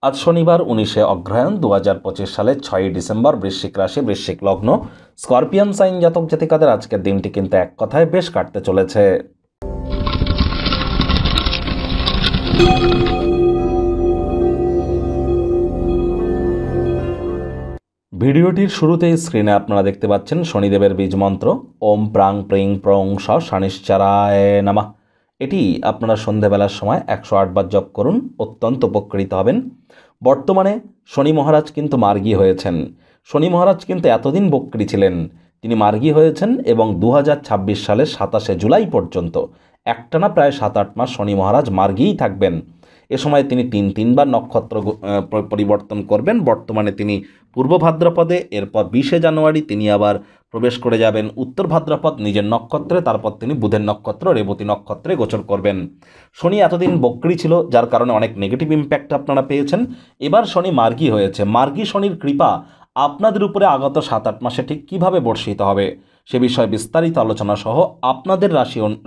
আজ শনিবার 19শে অগ্রহায়ণ 2025 সালের 6ই ডিসেম্বর, বৃশ্চিক রাশি, বৃশ্চিক লগ্ন, স্করপিয়ান সাইন জাতক জাতিকাদের আজকের দিনটি কিন্তু এক কথায় বেশ কাটতে চলেছে। ভিডিওটির শুরুতেই স্ক্রিনে আপনারা দেখতে পাচ্ছেন শনিদেবের বীজ মন্ত্র ওম প্রাং প্রিং প্রং স শনিশ্চরায় নমঃ। এটি আপনারা সন্ধেবেলার সময় 108 বার জপ করুন, অত্যন্ত উপকৃত হবেন। বর্তমানে শনি মহারাজ কিন্তু মার্গী হয়েছেন। শনি মহারাজ কিন্তু এতদিন বক্রী ছিলেন, তিনি মার্গী হয়েছেন এবং 2026 সালের 27শে জুলাই পর্যন্ত একটানা প্রায় 7-8 মাস শনি মহারাজ মার্গীই থাকবেন। এ সময় তিনি তিনবার নক্ষত্র পরিবর্তন করবেন। বর্তমানে তিনি পূর্ব ভাদ্রপদে, এরপর 20শে জানুয়ারি তিনি আবার প্রবেশ করে যাবেন উত্তর ভাদ্রপদ নিজের নক্ষত্রে, তারপর তিনি বুধের নক্ষত্র রেবতী নক্ষত্রে গোচর করবেন। শনি এতদিন বক্রী ছিল, যার কারণে অনেক নেগেটিভ ইম্প্যাক্ট আপনারা পেয়েছেন। এবার শনি মার্গী হয়েছে। মার্গী শনির কৃপা আপনাদের উপরে আগত 7-8 মাসে ঠিক কীভাবে বর্ষিত হবে সে বিষয়ে বিস্তারিত আলোচনা সহ আপনাদের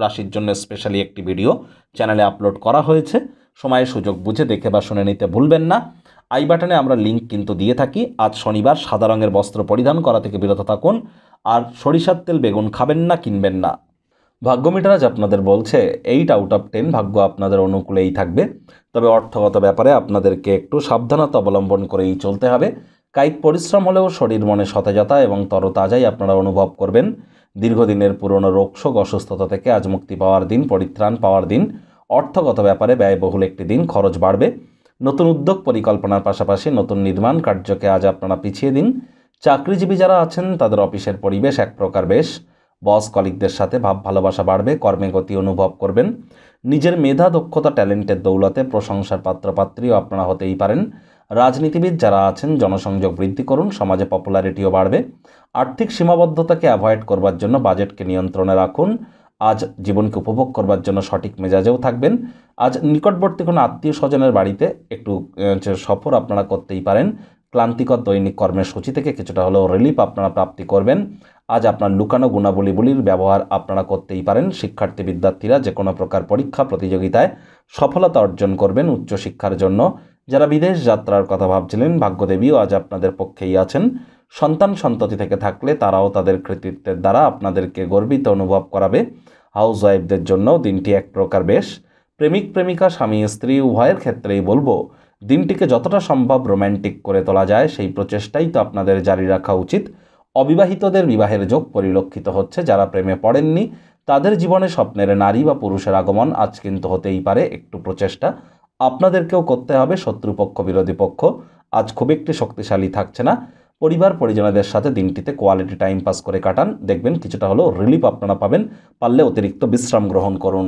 রাশির জন্য স্পেশালি একটি ভিডিও চ্যানেলে আপলোড করা হয়েছে। সময়ের সুযোগ বুঝে দেখে বা শুনে নিতে ভুলবেন না। আই বাটনে আমরা লিঙ্ক কিন্তু দিয়ে থাকি। আজ শনিবার সাদা রঙের বস্ত্র পরিধান করা থেকে বিরত থাকুন, আর সরিষার তেল বেগুন খাবেন না, কিনবেন না। ভাগ্যমিটার আজ আপনাদের বলছে 8/10 ভাগ্য আপনাদের অনুকূলেই থাকবে, তবে অর্থগত ব্যাপারে আপনাদেরকে একটু সাবধানতা অবলম্বন করেই চলতে হবে। কায়িক পরিশ্রম হলেও শরীর মনে সতেজতা এবং তরতাজাই আপনারা অনুভব করবেন। দীর্ঘদিনের পুরনো রোগশোক অসুস্থতা থেকে আজ মুক্তি পাওয়ার দিন, পরিত্রাণ পাওয়ার দিন। অর্থগত ব্যাপারে ব্যয়বহুল একটি দিন, খরচ বাড়বে। নতুন উদ্যোগ পরিকল্পনার পাশাপাশি নতুন নির্মাণ কার্যকে আজ আপনারা পিছিয়ে দিন। চাকরিজীবী যারা আছেন তাদের অফিসের পরিবেশ এক প্রকার বেশ। বস কলিগদের সাথে ভাব ভালোবাসা বাড়বে, কর্মে গতি অনুভব করবেন। নিজের মেধা দক্ষতা ট্যালেন্টের দৌলতে প্রশংসার পাত্রপাত্রীও আপনারা হতেই পারেন। রাজনীতিবিদ যারা আছেন জনসংযোগ বৃদ্ধি করুন, সমাজে পপুলারিটিও বাড়বে। আর্থিক সীমাবদ্ধতাকে অ্যাভয়েড করবার জন্য বাজেটকে নিয়ন্ত্রণে রাখুন। আজ জীবনকে উপভোগ করবার জন্য সঠিক মেজাজেও থাকবেন। আজ নিকটবর্তী কোনো আত্মীয় স্বজনের বাড়িতে একটু সফর আপনারা করতেই পারেন। ক্লান্তিকর দৈনিক কর্মের সূচি থেকে কিছুটা হলেও রিলিফ আপনারা প্রাপ্তি করবেন। আজ আপনার লুকানো গুণাবলীগুলির ব্যবহার আপনারা করতেই পারেন। শিক্ষার্থী বিদ্যার্থীরা যে কোনো প্রকার পরীক্ষা প্রতিযোগিতায় সফলতা অর্জন করবেন উচ্চশিক্ষার জন্য। যারা বিদেশ যাত্রার কথা ভাবছিলেন, ভাগ্যদেবীও আজ আপনাদের পক্ষেই আছেন। সন্তান সন্ততি থেকে থাকলে তারাও তাদের কৃতিত্বের দ্বারা আপনাদেরকে গর্বিত অনুভব করাবে। হাউস ওয়াইফদের জন্যও দিনটি এক প্রকার বেশ। প্রেমিক প্রেমিকা স্বামী স্ত্রী উভয়ের ক্ষেত্রেই বলবো, দিনটিকে যতটা সম্ভব রোম্যান্টিক করে তোলা যায় সেই প্রচেষ্টাই তো আপনাদের জারি রাখা উচিত। অবিবাহিতদের বিবাহের যোগ পরিলক্ষিত হচ্ছে। যারা প্রেমে পড়েননি তাদের জীবনে স্বপ্নের নারী বা পুরুষের আগমন আজ কিন্তু হতেই পারে। একটু প্রচেষ্টা আপনাদেরকেও করতে হবে। শত্রুপক্ষ বিরোধী পক্ষ আজ খুব একটি শক্তিশালী থাকছে না। পরিবার পরিজনদের সাথে দিনটিতে কোয়ালিটি টাইম পাস করে কাটান, দেখবেন কিছুটা হলেও রিলিফ আপনারা পাবেন। পারলে অতিরিক্ত বিশ্রাম গ্রহণ করুন।